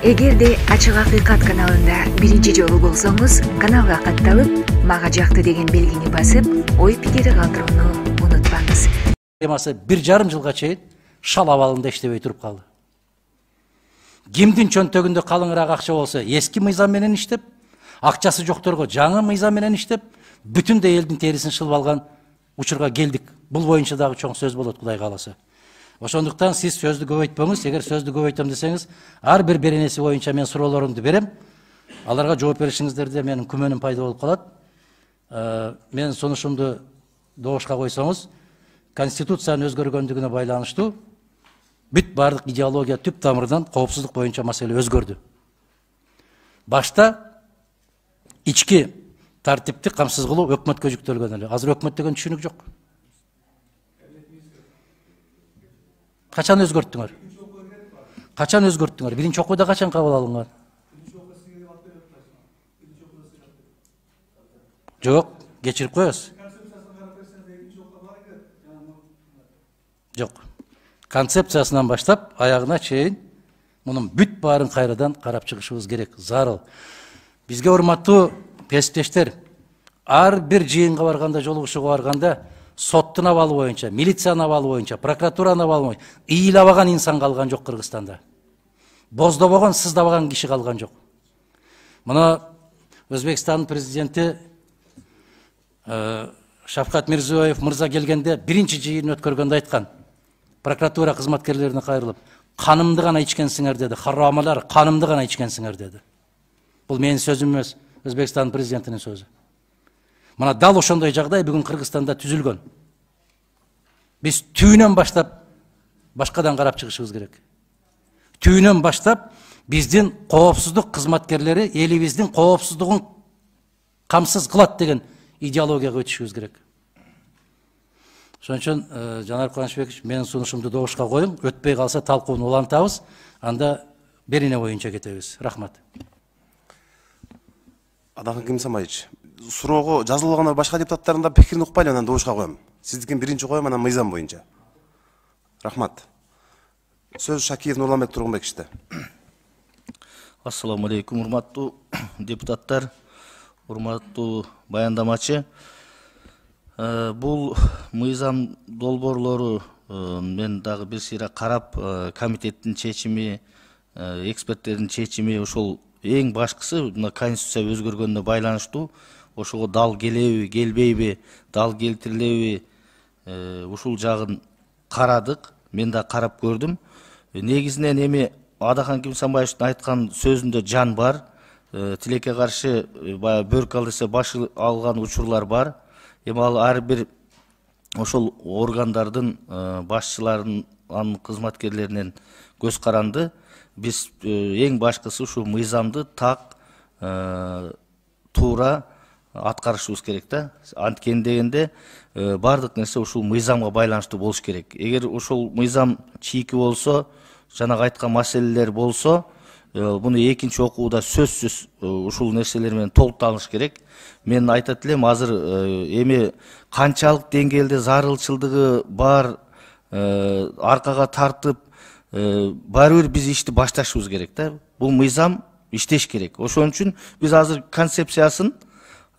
Эгерде Ачык Акыйкат каналында биринчи жолу болсоңуз, каналга катталып, мага жакты деген белгини басып, ой пикири калтырууну унутпаңыз. Темасы 1,5 жылга чейин шал абалында иштебей туруп калды. Кимдин чөнтөгүндө калыңыраак акча болсо, эски мыйзам менен иштеп, акчасы жокторго жаңы мыйзам менен иштеп, бүтүндөй элдин терисин шылып алган учурга келдик. Бул боюнча дагы чоң сөз болот, Кудай кааласа. Ошондуктан сиз сөздү көбөйтпөңүз. Эгер сөздү көбөйтөм десеңиз, ар бир беренеси боюнча мен суроолорумду берем. Аларга жооп беришиңиздерде менин күмөнүм пайда болуп калат. Мен сунушумду добушка койсоңуз, Конституциянын өзгөргөндүгүнө байланыштуу бүт бардык идеология түп тамырдан коопсуздук боюнча маселе өзгөрдү. Башта ички тартипти камсыз кылуу өкмөткө жүктөлгөн эле. Азыр өкмөт деген түшүнүк жок. Качан өзгөрттүңөр? Качан өзгөрттүңөр? Биринчи окууда качан кабыл алынган? Жок, кечирип коебуз. Жок. Концепциясынан баштап аягына чейин мунун бүт баарын кайрадан карап чыгышыбыз керек, зарыл. Бизге урматтуу кесиптештер, ар бир жыйынга барганда, жолугушууга барганда соттун абалы боюнча, милициянын абалы боюнча, прокуратуранын абалы боюнча ыйлабаган инсан калган жок Кыргызстанда. Боздобогон, сыздабаган киши калган жок. Мына Өзбекстандын президенти Шавкат Мирзиёев мырза келгенде биринчи жыйын өткөргөндө айткан. Прокуратура кызматкерлерине кайрылып, канымды гана ичкенсиңер деди, харамалар, канымды гана ичкенсиңер деди. Бул менин сөзүм эмес, Өзбекстан президентинин сөзү. Мына дал ошондой жагдай бүгүн Кыргызстанда түзүлгөн. Биз түйүнөн баштап башкадан карап чыгышыбыз керек. Түйүнөн баштап биздин коопсуздук кызматкерлери элибиздин коопсуздугун камсыз кылат деген идеологияга өтүшүбүз керек. Ошон үчүн Жанар Кубанычбекович, менин сунушумду добушка коюң, өтпөй калса талкууну улантабыз, анда берене боюнча кетебиз. Рахмат. Адахан Кимсамаевич, суроого жазылган башка депутаттардын да пикирин укпайлы, анан добушка коем. Сиздикин биринчи коем, анан мыйзам боюнча. Рахмат. Сөз Шакиев Нурламбек Тургунбековичте. Ассаламу алейкум, урматтуу депутаттар, урматтуу баяндамачы. Бул мыйзам долбоорлору мен дагы бир сыйра карап, комитеттин чечими, эксперттердин чечими ошол эң башкысы мына конституция өзгөргөнүнө байланыштуу. Ошого дал келеби, келбейби, дал келтирилеби, ушул жагын карадык. Мен да карап көрдүм. Негизинен эми Адахан Кимсамаевичтин айткан сөзүндө жан бар. Тилекке каршы баягы бөрк алыса башы алган учурлар бар. Эми ал ар бир ошол органдардын башчыларынын, кызматкерлеринен көз каранды. Биз эң башкысы ушу мыйзамды так туура аткарышыбыз керек да. Анткени дегенде бардык нерсе ушул мыйзамга байланыштуу болуш керек. Эгер ушул мыйзам чийки болсо, жанагы айткан маселелер болсо, буну экинчи окууда сөзсүз ушул нерселер менен толукталыш керек. Мен айтат элем, азыр эми канчалык деңгээлде зарылчылдыгы бар, аркага тартып, баары бир биз ишти башташыбыз керек да. Бул мыйзам иштеш керек. Ошон үчүн биз азыр концепциясын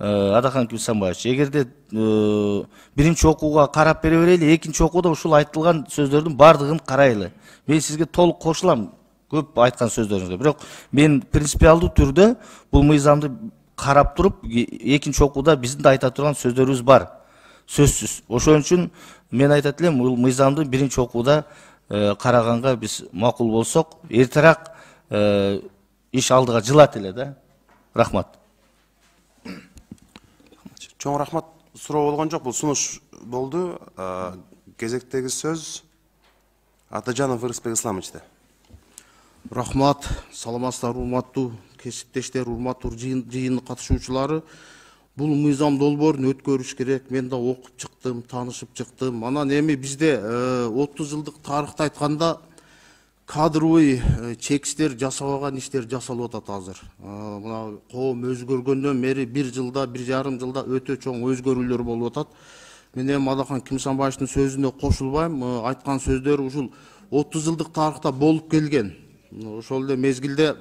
Адахан Кимсамаевич, эгерде биринчи окууга карап бере берели, экинчи окууда ушул айтылган сөздөрдүн бардыгын карайлы. Мен сизге толук кошулам көп айткан сөздөрүңүзгө. Бирок мен принципиалдуу түрдө бул мыйзамды карап туруп, экинчи окууда биздин да айта турган сөздөрүбүз бар. Сөзсүз. Ошон үчүн мен айтат элем, бул мыйзамды биринчи окууда караганга биз макул болсок, эртерээк иш алдыга жылат эле да. Рахмат. Чоң рахмат. Суроо болгон жок, бул сунуш болду. Кезектеги сөз Атажанов Ырысбек Исламовичте. Рахмат. Саламатсыздар, урматтуу кесиптештер, урматтуу жыйын катышуучулары. Бул мыйзам долбоорун өткөрүш керек. Мен да окуп чыктым, таанышып чыктым. Анан эми бизде 30 жылдык тарыхты айтканда кадровый чекстер жасабаган иштер жасалып атат азыр. Мына коом өзгөргөндөн бери 1 жылда, 1,5 жылда өтө чоң өзгөрүүлөр болуп атат. Мен эми Адахан Кимсамаевичтин сөзүнө кошулбайм. Айткан сөздөр ушул 30 жылдык тарыхта болуп келген. Ошол эле мезгилде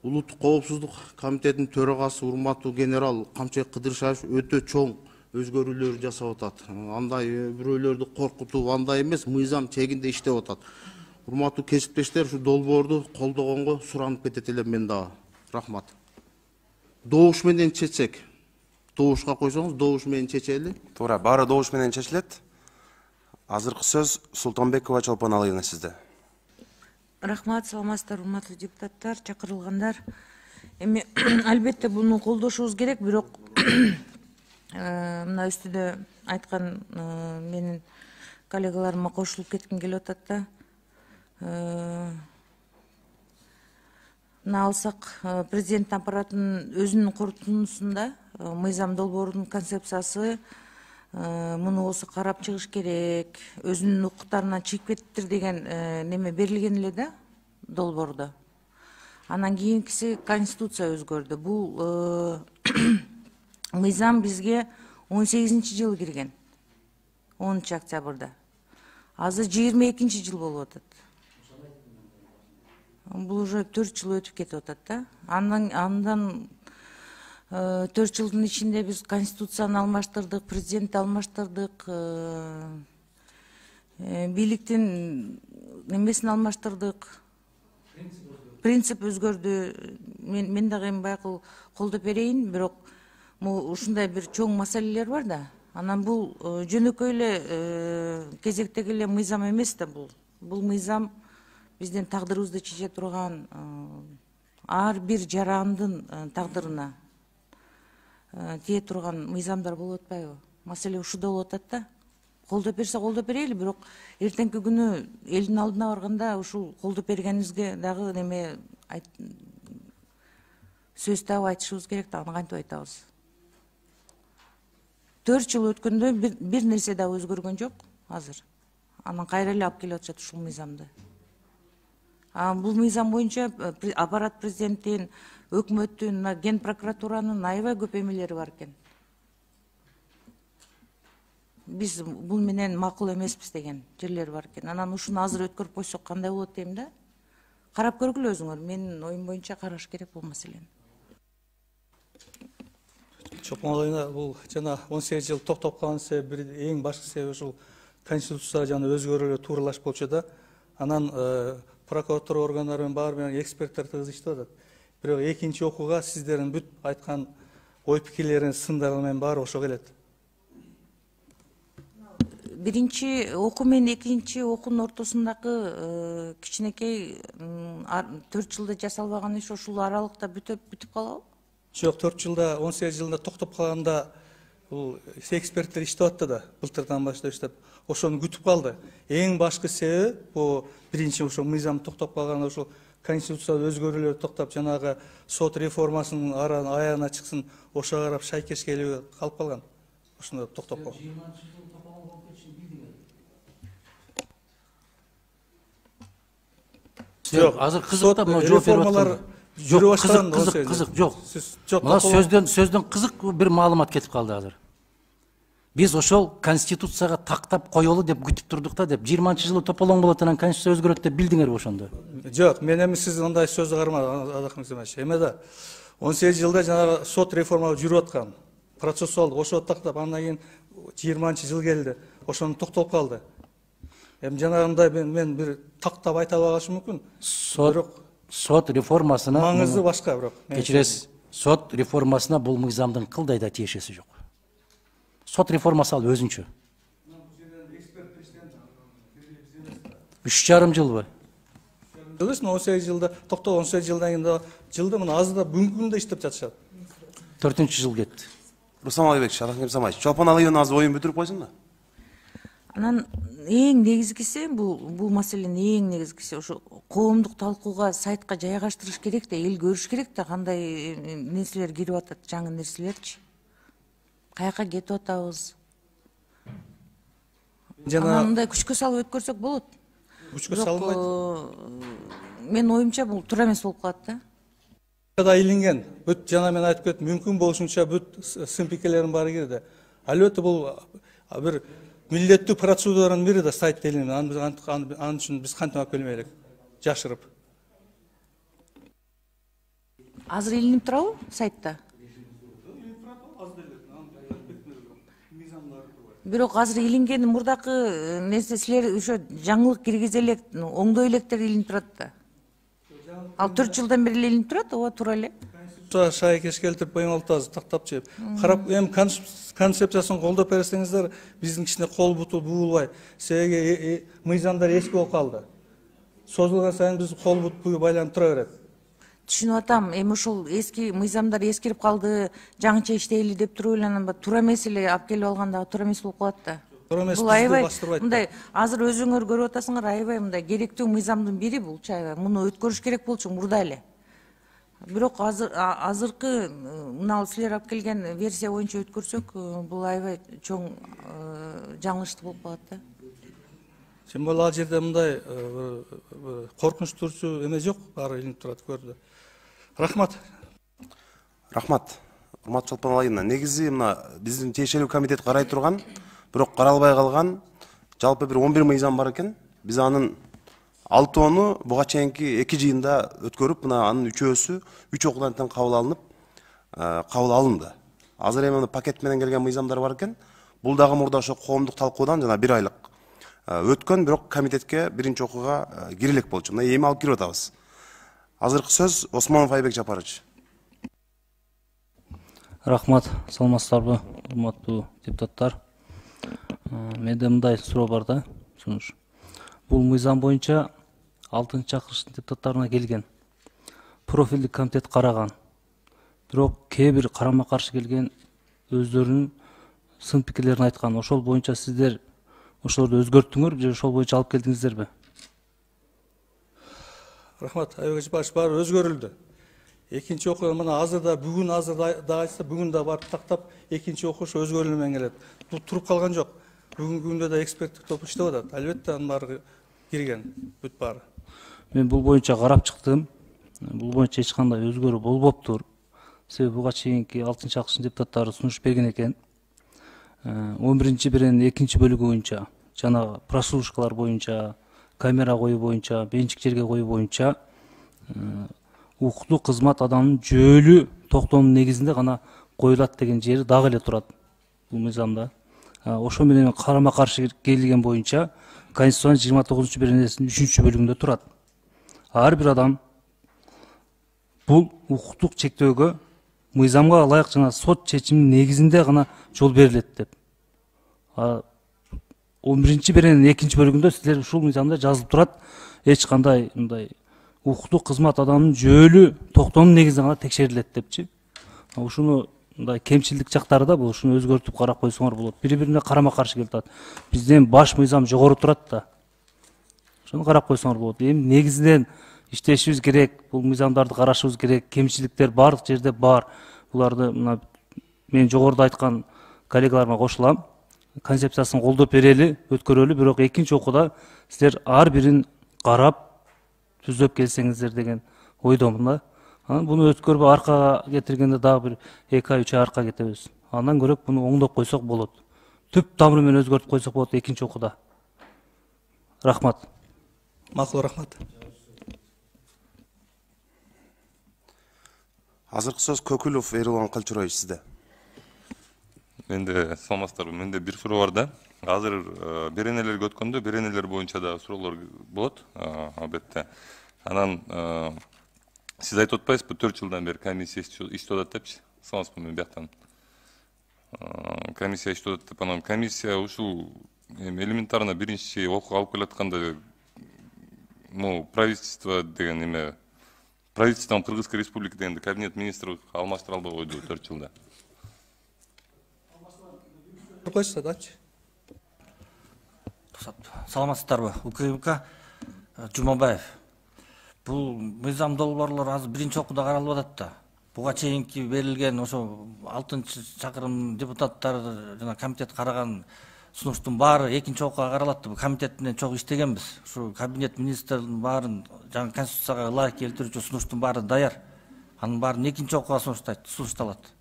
Улуттук коопсуздук комитетинин төрагасы урматтуу генерал Камчек Кыдыршаев өтө чоң өзгөрүүлөр жасап атат. Андай бирөөлөрдү коркутуп, андай эмес, мыйзам чегинде иштеп атат. Урматтуу кесиптештер, ушу долбоорду колдогонго суранып кетет элем мен дагы. Рахмат. Добуш менен чечсек. Добушка койсоңуз, добуш менен чечели. Туура, баары добуш менен чечилет. Азыркы сөз Султанбекова Чолпон Алиевна сизде. Рахмат, саламатсыздар, урматтуу депутаттар, чакырылгандар. Эми албетте буну колдошубуз керек, бирок мына үстүдө айткан менин коллегаларыма кошулуп кетким келип атат да. Мына алсак, президент аппаратынын өзүнүн корутундусунда мыйзам долбоорунун концепциясы муну болсо карап чыгыш керек, өзүнүн укуктарынан чыгып кетиптир деген неме берилген эле да долбоордо. Анан кийинкиси конституция өзгөрдү. Бул мыйзам бизге 18-жылы кирген. 10 октябрда. Азыр 22 жыл болуп атат. Бул уже 4 жыл өтүп кетип атат да. Андан 4 жылдын ичинде биз конституцияны алмаштырдык, президентти алмаштырдык, бийликтин немесин алмаштырдык. Принцип өзгөрдү. Мен дагы эми байкыл колдоп берейин, бирок ушундай бир чоң маселелер бар да. Анан бул жөнөкөй эле кезектеги эле мыйзам эмес да бул. Бул мыйзам биздин тагдырыбызды чече турган ар бир жарандын тагдырына тие турган мыйзамдар болуп атпайбы? Маселе ушуда болуп атат да. Колдоп берсе колдоп берели, бирок эртеңки күнү элдин алдына барганда ушул колдоп бергенибизге дагы неме сөз таап айтышыбыз керек да, аны кантип айтабыз? 4 жыл өткөндө бир нерсе да өзгөргөн жок азыр. Анан кайра эле алып келип атышат ушул мыйзамды. Бул мыйзам боюнча аппарат президенттин, өкмөттүн, ген прокуратуранын аябай көп эмелери бар экен. Биз бул менен макул эмеспиз деген жерлер бар экен. Анан ушуну азыр өткөрүп койсок кандай болот дейм да? Карап көргүлө өзүңөр. Менин оюм боюнча караш керек бул маселени. Чолпон Алиевна, бул жана 18 жыл токтоп калган себеби эң башкы себеби ушул конституция жана өзгөрүүлөр тууралаш болчу да. Анан прокуратура органдары баары менен эксперттер тыгыз иштеп атат. Бирок экинчи окууга сиздердин бүт айткан ой пикирлерин сындары менен баары ошо келет. Биринчи окуу менен экинчи окуунун ортосундагы кичинекей 4 жылда жасалбаган иш ушул аралыкта бүтүп калабы? Жок, 4 жылда, 18 жылда токтоп калганда бул эксперттер иштеп атты да, былтырдан баштап иштеп, ошону күтүп калды. Эң башкы себеби бул биринчи ошо мыйзам токтоп калган, ошо конституция өзгөрүүлөр токтоп, жанагы сот реформасынын аягына чыксын, ошого карап шайкеш келип калып калган. Ошондо токтоп калган. Жок, азыр кызык да мына жооп берип аткан. Жок, кызык, жок. Мына сөздөн кызык бир маалымат кетип калды азыр. Биз ошол конституцияга тактап коелу деп күтүп турдук да деп 20-жылы тополоң болот анан конституция өзгөрөт деп билдиңерби ошондо? Жок, мен эми сиз андай сөздү кармадыңыз. Эме да 18 жылда жанагы сот реформа жүрүп аткан. Процессуалдык ошо тактап андан кийин 20-жыл келди. Ошону токтолуп калды. Эми жанагындай мен бир тактап айта албашым мүмкүн. Сот реформасына маңызы башка бирок. Кечиресиз, сот реформасына бул мыйзамдын кылдай да тиешеси жок. Сот реформасы ал өзүнчө. 3,5 жылбы? Жылдыс, 18 жылда, токтоо 18 жылдан кийин жылда мына азыр да бүгүнкү күндө иштеп жатышат. 4-жыл кетти. Руслан Алибекович, Шарахим Самаевич, Чолпон Алиевна азыр оюн бүтүрүп койсун да. Анан эң негизгиси бул маселенин эң негизгиси ошо коомдук талкууга, сайтка жайгаштырыш керек да, эл көрүш керек да кандай нерселер кирип атат, жаңы нерселерчи. Каяка кетип атабыз? Анан мындай күчкө салып өткөрсөк болот. Күчкө салынбайт. Мен оюмча бул туура эмес болуп калат да. Да илинген, бүт жана мен айтып кеттим, мүмкүн болушунча бүт сын пикирлердин баары кирди. Албетте бул бир милдеттүү процедуранын бири да сайт илинген. Анын үчүн биз кантип алып келмей элек. жашырып. Азыр илинип турабы сайтта? Бирок азыр илингени мурдакы нерсе силер ошо жаңылык киргизе элек, оңдой электер илинип турат да. Ал 4 жылдан бери илинип турат, ооба туура эле. Шайкеш келтирип коюң атабыз, тактап чеп. Карап, эми концепциясын колдоп берсеңиздер, биздин кичине кол буту буулбай. Себеби мыйзамдар эски болуп калды. Созулган сайын биз кол бут буй байланып тура берет. Түшүнүп атам, эми ушул эски мыйзамдар эскирип калды, жаңыча иштейли деп туруп эле туура эмес эле алып келип алганда туура эмес болуп калат да. Туура эмес, бул аябай мындай азыр өзүңөр көрүп атасыңар, аябай мындай керектүү мыйзамдын бири бул чайга. Муну өткөрүш керек болчу мурда эле. Бирок азыркы мына силер алып келген версия боюнча өткөрсөк, бул аябай чоң жаңылыштуу болуп калат да. Сен бул ал жерде мындай коркунуч турчу эме жок, баары илинип турат көрдү. Рахмат. Рахмат. Урматтуу Чолпон Алайына. Негизи мына биздин тиешелүү комитет карай турган, бирок каралбай калган жалпы бир 11 мыйзам бар экен. Биз анын 6-ону буга чейинки 2 жыйында өткөрүп, мына анын 3-өсү 3 окуудан тең кабыл алынды. Азыр эми пакет менен келген мыйзамдар бар экен. Бул дагы мурда ошо коомдук талкуудан жана 1 айлык өткөн, бирок комитетке биринчи окууга кирилек болчу. Мына эми алып кирип атабыз. Азыркы сөз Осмонов Айбек Жапарович. Рахмат, саламатсыздарбы, урматтуу депутаттар. Менде мындай суроо бар да, сунуш. Бул мыйзам боюнча 6-чакырыштын депутаттарына келген. Профилдик комитет караган. Бирок кээ бир карама каршы келген өздөрүнүн сын пикирлерин айткан. Ошол боюнча сиздер ошолорду өзгөрттүңөр же ошол боюнча алып келдиңиздерби? Рахмат, Айбек Жапарович, баары өзгөрүлдү. Экинчи окуу мына азырда бүгүн да айтса, бүгүн да барып тактап экинчи окуу өзгөрүлүү менен келет. Бул туруп калган жок. Бүгүнкү күндө да эксперттик топ иштеп атат. Албетте анын баары кирген, бүт баары. Мен бул боюнча карап чыктым. Бул боюнча эч кандай өзгөрүү болбоптур. Себеби буга чейинки 6-чакырыштын депутаттары сунуш берген экен. 11-чи биренин 2-чи бөлүгү боюнча, жана прослушкалар боюнча, камера коюу боюнча, бенчик жерге коюу боюнча укуктук кызмат адамдын жөөлү токтоонун негизинде гана коюлат деген жери дагы эле турат бул мыйзамда. Ошо менен карама каршы келген боюнча Конституциянын 29-чу беренесинин 3-чү бөлүгүндө турат. Ар бир адам бул укуктук чектөөгө мыйзамга ылайык жана сот чечиминин негизинде гана жол берилет деп. 11-чи берененин 2-чи бөлүгүндө силер ушул мыйзамда жазылып турат. Эч кандай мындай укуктук кызмат адамдын жөөлү токтоонун негизинде гана текшерилет депчи. Ушуну мындай кемчилдик жактары да бул, ушуну өзгөртүп карап койсоңор болот. Бири-бирине карама каршы келип атат. Бизден баш мыйзам жогору турат да. Ошону карап койсоңор болот. Эми негизинен иштешибиз керек, бул мыйзамдарды карашыбыз керек. Кемчиликтер бардык жерде бар. Буларды мына мен жогоруда айткан коллегаларыма кошулам. Концепциясын колдоп берели, өткөрөлү, бирок экинчи окууда силер ар бирин карап түзөп келсеңиздер деген ойдомун да. Буну өткөрбөй аркага кетиргенде дагы бир 2 ай 3 ай аркага кетебиз. Андан көрөк буну оңдоп койсок болот. Түп тамыры менен өзгөртүп койсок болот экинчи окууда. Рахмат. Макул, рахмат. Азыркы сөз Көкүлов Эрлан Кылчураевич сизде. Менде саламатсыздарбы, менде бир суроо бар да. Азыр беренелерге өткөндө беренелер боюнча да суроолор болот, албетте. Анан сиз айтып атпайсызбы, 4 жылдан бери комиссия иштеп атат депчи. Саламатсызбы, мен бияктан. Комиссия иштеп атат деп, анан комиссия ушул элементарно биринчи окууга алып келатканда правительство деген эме, правительством Кыргызской республики дегенде кабинет министров алмаштыра албай койду 4 жылда. Койсо дачы. Саламатсыздарбы, УКМК Жумабаев. Бул мыйзам долбоорлор азыр биринчи окууда каралып атат да. Буга чейинки берилген ошо 6-чакырым депутаттар жана комитет караган сунуштун баары экинчи окууга каралат. Комитет менен чогуу иштегенбиз. Ушу кабинет министрдин баарын жаңы конституцияга ылайык келтирүүчү сунуштун баары даяр. Анын баарын экинчи окууга сунушталат.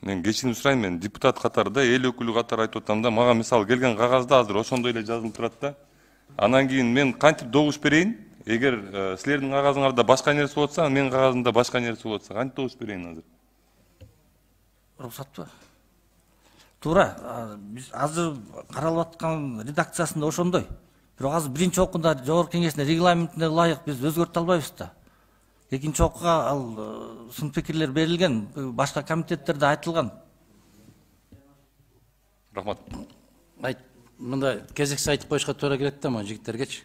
Мен кечирим сурайм, мен депутат катарында, эл өкүлү катары айтып атам да, мага мисалы келген кагазда азыр ошондой эле жазылып турат да. Анан кийин мен кантип добуш берейин? Эгер силердин кагазыңарда башка нерсе болуп атса, менин кагазымда башка нерсе болуп атса, кантип добуш берейин азыр? Уруксатпы? Туура, биз азыр каралып аткан редакциясында ошондой. Бирок азыр биринчи окууда жогорку кеңештин регламентине ылайык биз өзгөртө албайбыз да. Экинчи окууга ал сын пикирлер берилген, башка комитеттерде айтылган. Рахмат. Мында кезексиз айтып коюшка туура келет да, жигиттергечи.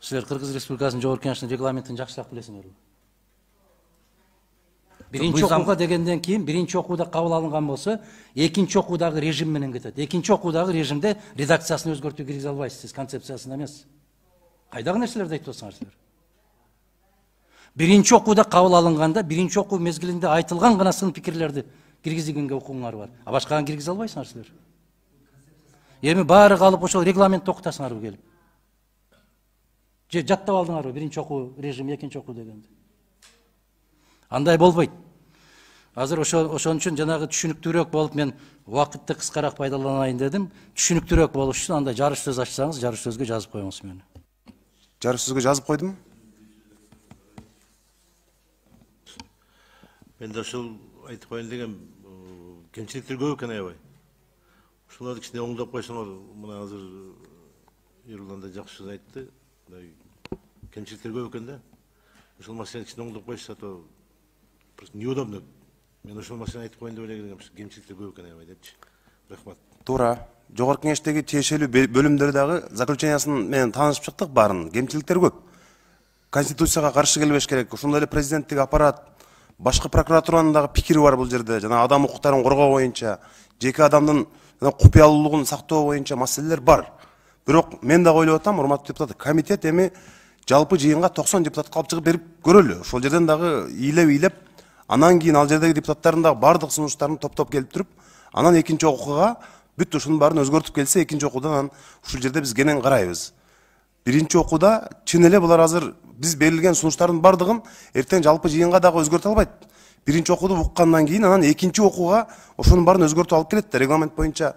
Силер Кыргыз Республикасынын жогорку кеңешинин регламентин жакшыраак билесиңерби? Биринчи окууга дегенден кийин биринчи окууда кабыл алынган болсо, экинчи окуудагы режим менен кетет. Экинчи окуудагы режимде редакциясын өзгөртүү киргизе албайсыз, сиз концепциясын эмес. Кайдагы нерселерди айтып атсаңар силер? Биринчи окууда кабыл алынганда, биринчи окуу мезгилинде айтылган гана сын пикирлерди киргизгенге укугуңар бар. А башкасын киргизе албайсыңар силер. Эми баары калып ошол регламентти окутасыңарбы келип? Же жаттап алдыңарбы биринчи окуу режим, экинчи окуу дегенди? Андай болбойт. Азыр ошон үчүн жанагы түшүнүктүүрөөк болуп мен убакытты кыскараак пайдаланайын дедим. Түшүнүктүүрөөк болуш үчүн андай жарыш сөз ачсаңыз, жарыш сөзгө жазып коюңуз мени. Жарыш сөзгө жазып койдум. Мен да ошол айтып коеюн деген кемчиликтер көп экен аябай. Ошолорду кичине оңдоп койсоңор, мына азыр Эрлан да жакшы сөз айтты. Кемчиликтер көп экен да. Ошол маселени кичине оңдоп койсо, то просто неудобно. Мен ошол маселени айтып коеюн деп элегем, кемчиликтер көп экен аябай депчи. Рахмат. Туура. Жогорку кеңештеги тиешелүү бөлүмдөр дагы заключениясын менен таанышып чыктык баарын. Кемчиликтер көп. Конституцияга каршы келбеш керек. Ошондой эле президенттик аппарат, башкы прокуратуранын дагы пикири бар бул жерде. Жана адам укуктарын коргоо боюнча, жеке адамдын купуялуулугун сактоо боюнча маселелер бар. Бирок мен дагы ойлоп атам, урматтуу депутат, комитет эми жалпы жыйынга 90 депутатка алып чыгып берип көрөлү. Ошол жерден дагы ыйлеп, анан кийин ал жердеги депутаттардын дагы бардык сунуштарын топтоп келип туруп, анан экинчи окууга бүт ушунун баарын өзгөртүп келсе, экинчи окуудан анан ушул жерде биз кенен карайбыз. Биринчи окууда чын эле булар азыр биз берилген сунуштардын бардыгын эртең жалпы жыйынга дагы өзгөртө албайт. Биринчи окууду уккандан кийин анан экинчи окууга ошонун баарын өзгөртүп алып келет да. Регламент боюнча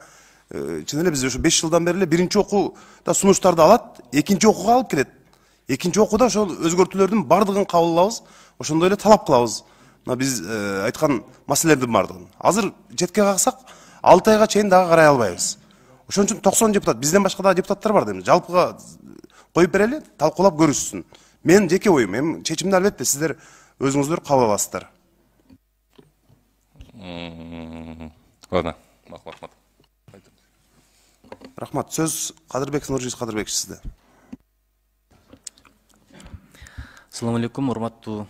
чын эле биз ушу 5 жылдан бери эле биринчи окууда сунуштарды алат, экинчи окууга алып келет. Экинчи окууда ошол өзгөртүүлөрдүн бардыгын кабыл алабыз, ошондой эле талап кылабыз. Мына биз айткан маселелердин бардыгын. Азыр четке каксак, 6 айга чейин дагы карай албайбыз. Ошон үчүн 90 депутат, бизден башка да депутаттар бар дейм. Жалпыга коюп берели, талкуулап көрүшсүн. Мен жеке оюм, эми чечимди албетте сиздер өзүңүздөр кабыл аласыздар. Ладно, рахмат. Рахмат. Сөз Кадырбек Нуржиз Кадырбек сизде. Assalamu alaikum, урматтуу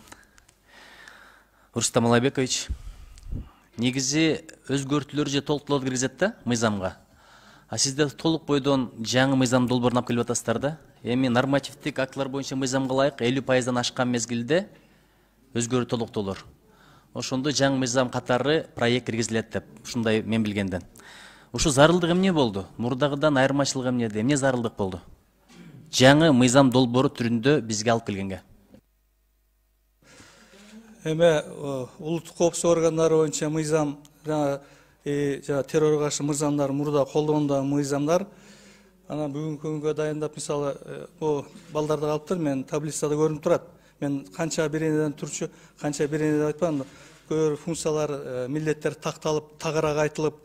Рустам Алайбекович. Негизи өзгөртүүлөр же толуктууларды киргизет да мыйзамга. А сиздер толук бойдон жаңы мыйзам долбоорун алып келип атасыздар да. Эми нормативдик актылар боюнча мыйзамга ылайык 50%дан ашкан мезгилде өзгөрүү толуктуулар. Ошондо жаңы мыйзам катары проект киргизилет деп, ушундай мен билгенден. Ушу зарылдык эмне болду? Мурдагыдан айырмачылык эмнеде? Эмне зарылдык болду? Жаңы мыйзам долбоору түрүндө бизге алып келгенге. Эме улуттук коопсуздук органдары боюнча мыйзам, жана террорго каршы мыйзамдар, мурда колдонгондогу мыйзамдар, анан бүгүнкү күнгө дайындап, мисалы, бул балдарды алыптыр, мен таблицада көрүнүп турат. Мен канча беренеден турчу, канча беренеден айтпадым, көп функциялар, милдеттер такталып, тагыраак айтылып,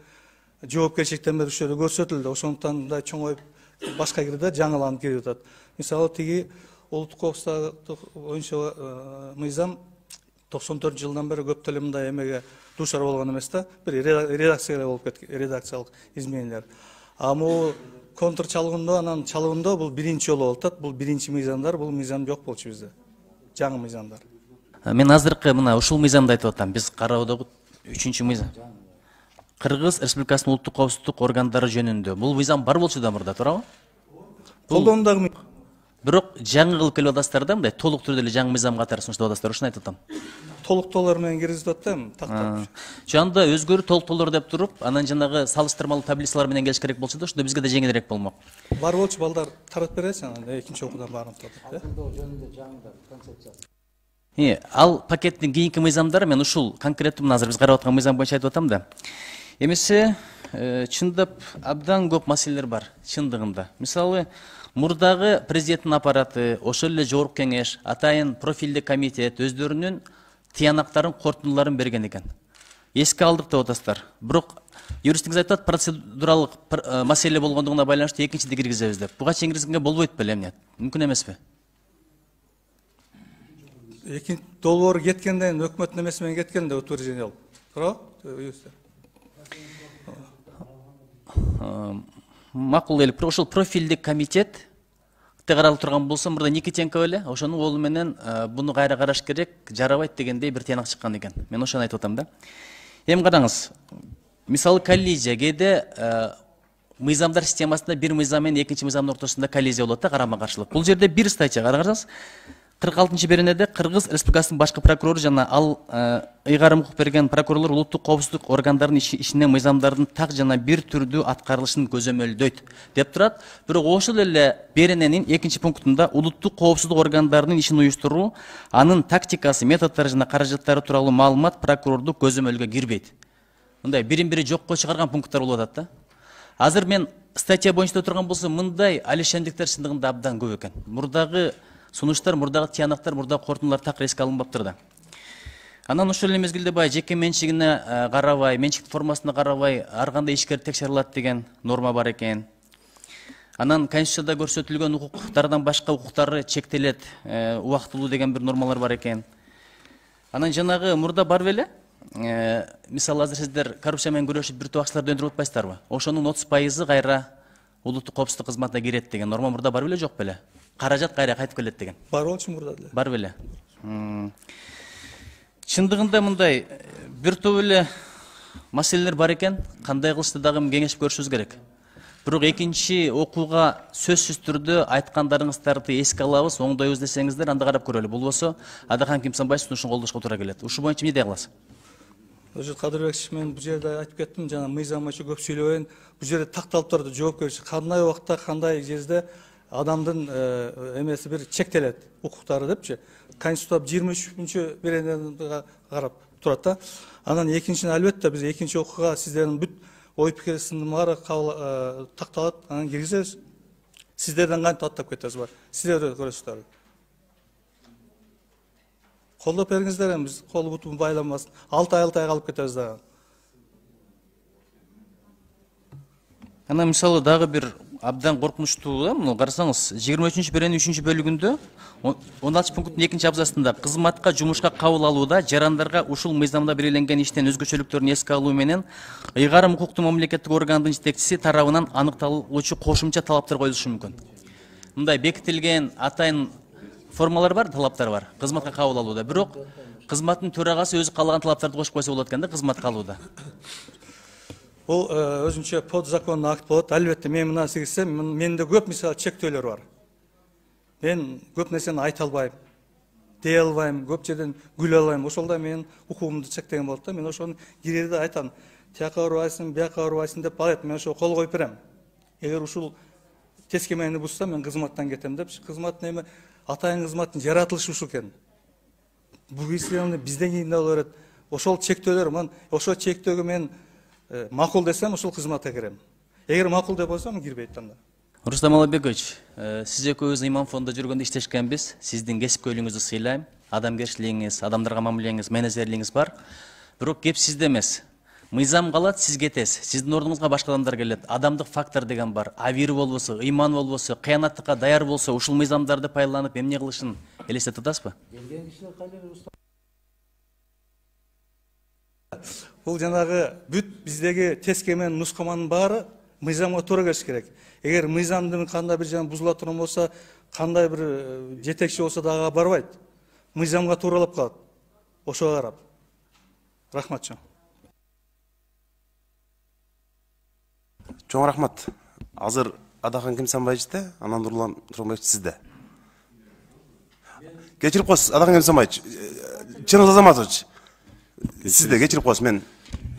жоопкерчиликтен бери ушул жерде көрсөтүлдү. Ошондуктан мындай чоңоюп башка кирди да, жаңыланып кирип атат. Мисалы, тиги улуттук коопсуздук боюнча мыйзам 94 жылдан бери көп деле мындай эмеге дуушар болгон эмес да. Бир редакция болуп кеткен, редакциялык изменениялар. А могу контур чалгындоо, анан чалгындоо бул биринчи жолу болуп атат. Бул биринчи мыйзамдар, бул мыйзам жок болчу бизде. Жаңы мыйзамдар. Мен азыркы мына ушул мыйзамды айтып атам. Биз кароодогу 3-чү мыйзам. Кыргыз Республикасынын улуттук коопсуздук органдары жөнүндө. Бул мыйзам бар болчу да мурда, туурабы? Колдондогу. Бирок жаңы кылып келип атасыздар да, мындай толук түрдө эле жаңы мыйзам катары сунуштап атасыздар. Ушуну айтып атам. Толуктоолор менен киргизип атам, тактап. Ошондо өзгөрүү толуктоолор деп туруп, анан жанагы салыштырмалуу таблицалар менен келиш керек болчу да, ошондо бизге да жеңилирээк болмок. Бар болчу, балдар таратып бересиң, анан экинчи окуудан баарын таратып, Ал пакеттин кийинки мыйзамдары мен ушул конкреттүү азыр биз карап аткан мыйзам боюнча айтып атам да. Эмесе чындап абдан көп маселелер бар чындыгында. Мисалы, мурдагы президенттин аппараты, ошол эле жогорку кеңеш, атайын профилдик комитет өздөрүнүн тыянактарын, корутундуларын берген экен. Эске алдык деп атасыздар. Бирок юристтиңиз айтат, процедуралык маселе болгондугуна байланыштуу экинчиде киргизебиз деп. Буга чейин киргизгенге болбойт беле эмне? Мүмкүн эмеспи? Долбоор кеткенден өкмөттүн эмеси менен кеткенде утверждение алып. Туурабы? Макул эле, ошол профилдик комитет каралып турган болсо, мурда Никитенко эле, ошонун колу менен буну кайра караш керек, жарабайт дегендей бир тыянак чыккан экен. Мен ошону айтып атам да. Эми караңыз, мисалы коллизия кээде мыйзамдар системасында бир мыйзам менен экинчи мыйзамдын ортосунда коллизия болот да, карама-каршылык. Бул жерде бир статья карасаңыз, 46-беренеде Кыргыз Республикасынын башкы прокурору жана ал ыйгарым укук берген прокурорлор улуттук коопсуздук органдарынын ишине мыйзамдардын так жана бир түрдүү аткарылышын көзөмөлдөйт деп турат. Бирок ошол эле берененин 2-пунктунда улуттук коопсуздук органдарынын ишин уюштуруу, анын тактикасы, методдору жана каражаттары тууралуу маалымат прокурордук көзөмөлгө кирбейт. Мындай бирин-бири жокко чыгарган пункттар болуп атат да. Азыр мен статья боюнча турган болсо, мындай алишендиктер чындыгында абдан көп экен. Мурдагы сунуштар, мурдагы тыянактар, мурдагы корутундулар так эске алынбаптыр да. Анан ошол эле мезгилде баягы жеке менчигине карабай, менчиктин формасына карабай, ар кандай ишкер текшерилет деген норма бар экен. Анан Конституцияда көрсөтүлгөн укуктардан башка укуктары чектелет, убактылуу деген бир нормалар бар экен. Анан жанагы мурда бар беле? Мисалы азыр сиздер коррупция менен күрөшүп бир топ акчаларды өндүрүп атпайсыздарбы? Ошонун 30% кайра улуттук коопсуздук кызматына кирет деген норма мурда бар беле, жок беле? Каражат кайра кайтып келет деген. Бар болчу мурда деле. Бар беле. Чындыгында мындай бир топ эле маселелер бар экен, кандай кылышты дагы кеңешип көрүшүбүз керек. Бирок экинчи окууга сөзсүз түрдө айткандарыңыздарды эске алабыз, оңдойбуз десеңиздер, анда карап көрөлү. Болбосо Адахан Кимсанбаев сунушун колдошко туура келет. Ушул боюнча эмне дей аласыз? Ошо Кадырбек мен бул жерде айтып кеттим, жана мыйзам боюнча көп сүйлөбөйүн. Бул жерде такталып турду жоопкерчилик кандай убакта, кандай жерде адамдын эмеси бир чектелет, укуктары депчи. Конституция 23-беренеге карап турат да. Анан экинчини албетте биз экинчи окууга сиздердин бүт ой пикириңиздин баары такталат, анан киргизебиз. Сиздерден кантип аттап кетебиз бар. Сиздер көрөсүздөр. Колдоп бериңиздер, биз кол бутун байланбасын. 6 ай калып кетебиз дагы. Анан мисалы дагы бир абдан коркунучтуу да, муну карасаңыз, 23-беренин 3-бөлүгүндө 16-пункттун 2-абзацында кызматка жумушка кабыл алууда жарандарга ушул мыйзамда белгиленген иштен өзгөчөлүктөрүн эске алуу менен ыйгарым укуктуу мамлекеттик органдын жетекчиси тарабынан аныкталуучу кошумча талаптар коюлушу мүмкүн. Мындай бекитилген атайын формалар бар, талаптар бар кызматка кабыл алууда. Бирок кызматтын төрагасы өзү каалаган талаптарды кошуп койсо болот экен да кызматка алууда. Бул өзүнчө подзаконный акт болот. Албетте мен мына сиңсем, менде көп мисалы чектөөлөр бар. Мен көп нерсени айта албайм, дей албайм, көп жерден күлө албайм. Ошолда менин укугумду чектеген болот да. Мен ошону кирерде айтам, тияка урбайсың, бияка урбайсың деп багат. Мен ошо кол коюп берем. Эгер ушул тескемени бузса, мен кызматтан кетем деп. Кызматтын эми атайын кызматтын жаратылышы ушул экен. Бул кийин бизден кийин да болот. Ошол чектөөлөр, мен ошол чектөөгө мен макул десем, ошол кызматка кирем. Эгер макул деп койсом, кирбейт анда. Рустам Алабекович, сиз экөөбүз Иман фондунда жүргөндө иштешкенбиз. Сиздин кесипкөйлүгүңүздү сыйлайм. Адамгерчилигиңиз, адамдарга мамилеңиз, менежерлигиңиз бар. Бирок кеп сизде эмес. Мыйзам калат, сиз кетесиз. Сиздин ордуңузга башка адамдар келет. Адамдык фактор деген бар. Авир болбосо, ыйман болбосо, кыянаттыкка даяр болсо, ушул мыйзамдарды пайдаланып эмне кылышын элестетип атасызбы? Бул жанагы бүт биздеги тескемен нускаманын баары мыйзамга туура келиш керек. Эгер мыйзамдын кандай бир жана бузула турган болсо, кандай бир жетекчи болсо дагы барбайт. Мыйзамга тууралап калат. Ошого карап. Рахмат чоң. Чоң рахмат. Азыр Адахан Кимсанбаевичте, анан Нурлан Тургунбаевич сизде. Кечирип коесуз, Адахан Кимсанбаевич. Чыңгыз Азаматович. Сизде кечирип коесуз мен.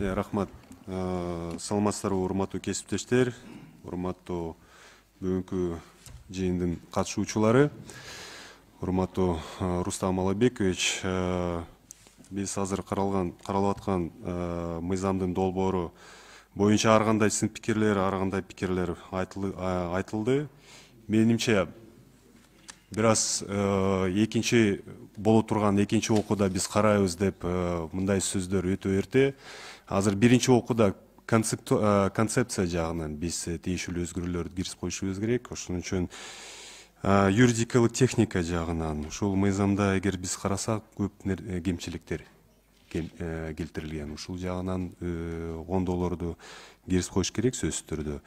Рахмат. Саламатсыздарбы, урматтуу кесиптештер, урматтуу бүгүнкү жыйындын катышуучулары, урматтуу Рустам Алабекович. Биз азыр каралып аткан мыйзамдын долбоору боюнча ар кандай сын пикирлер, ар кандай пикирлер айтылды. менимче бир аз экинчи боло турган экинчи окууда биз карайбыз деп мындай сөздөр өтө эрте. Азыр биринчи окууда концепция жагынан биз тийиштүү өзгөрүүлөрдү киргизип коюшубуз керек. Ошон үчүн юридикалык техника жагынан ушул мыйзамда эгер биз карасак көп кемчиликтер келтирилген. Ушул жагынан оңдоолорду киргизип коюш керек сөзсүз түрдө.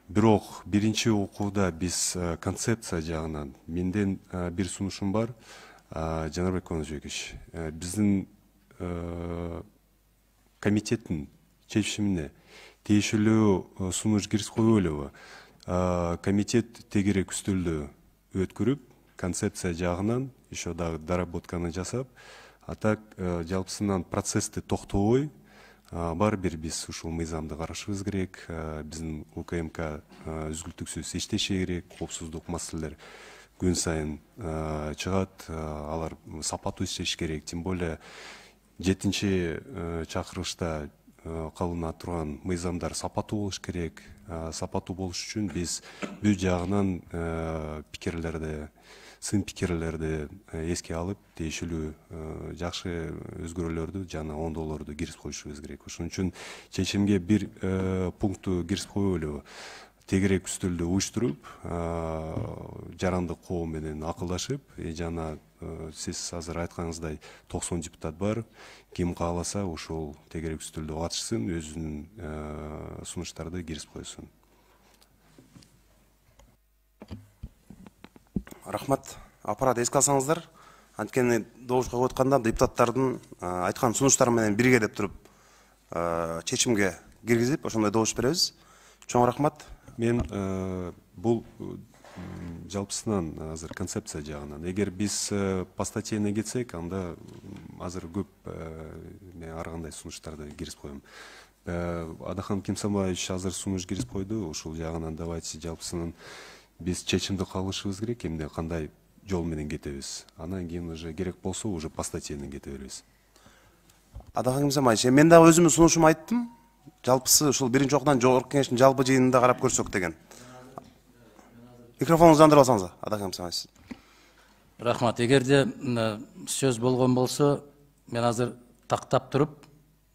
Бирок биринчи окууда биз концепция жагынан менден бир сунушум бар. Жанарбек Коножбекович, биздин комитеттин чечимине тийиштүү сунуш киргизип коюп элеби? Комитет тегерек үстөлдө өткөрүп, концепция жагынан еще дагы доработканы жасап, а так жалпысынан процессти токтобой бар бир биз ушул мыйзамды карашыбыз керек. Биздин УКМК үзгүлтүксүз иштеши керек. Коопсуздук маселелер күн сайын чыгат, алар сапаттуу иштеш керек. Тем более 7-чи чакырылышта кабылына турган мыйзамдар сапаттуу болуш керек. Сапаттуу болуш үчүн биз бүт жагынан пикирлерди, сын пикирлерди эске алып, тийиштүү жакшы өзгөрүүлөрдү жана оңдоолорду киргизип коюшубуз керек. Ошон үчүн чечимге бир пунктту киргизип коюп элеби? Тегерек үстөлдө уюштуруп, жарандык коом менен акылдашып, жана сиз азыр айтканыңыздай 90 депутат бар. Ким кааласа ошол тегерек үстөлдө катышсын, өзүнүн сунуштарды киргизип койсун. Рахмат. Аппарат эске алсаңыздар, анткени добушка койготканда депутаттардын айткан сунуштары менен бирге деп туруп чечимге киргизип, ошондой добуш беребиз. Чоң рахмат. Мен бул жалпысынан азыр концепция жагынан. Эгер биз по статьяне кетсек, анда азыр көп мен ар кандай сунуштарды киргизип коем. Адахан Кимсамбаевич азыр сунуш киргизип койду. Ушул жагынан давайте жалпысынан биз чечимди кабылышыбыз керек. Эмне кандай жол менен кетебиз. Анан кийин уже керек болсо уже по статьяне кете беребиз. Адахан Кимсамбаевич, мен дагы өзүмдүн сунушумду айттым. Жалпысы ушул биринчи окудан жогорку кеңештин жалпы жыйынында карап көрсөк деген. Микрофонуңузду жандырып алсаңыз, Адахан Кимсамбаевич. Рахмат. Эгерде сөз болгон болсо, мен азыр тактап туруп,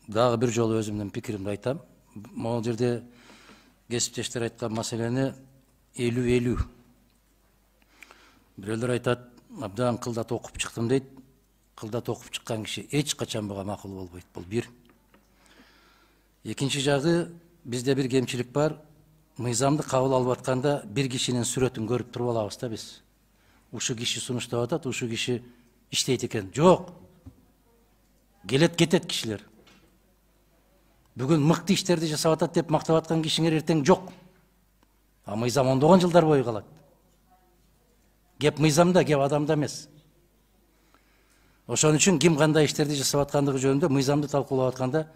дагы бир жолу өзүмдүн пикиримди айтам. Могул жерде кесиптештер айткан маселени 50-50. Бирөөлөр айтат, абдан кылдат окуп чыктым дейт. Кылдат окуп чыккан киши эч качан буга макул болбойт. Бул бир. Экинчи жагы, бизде бир кемчилик бар. Мыйзамды кабыл алып атканда бир кишинин сүрөтүн көрүп туруп алабыз да биз. Ушу киши сунуштап атат, ушу киши иштейт экен. Жок. Келет кетет кишилер. Бүгүн мыкты иштерди жасап атат деп мактап аткан кишиңер эртең жок. А мыйзам ондогон жылдар бою калат. Кеп мыйзамда, кеп адамда эмес. Ошон үчүн ким кандай иштерди жасап аткандыгы жөнүндө мыйзамды талкуулап атканда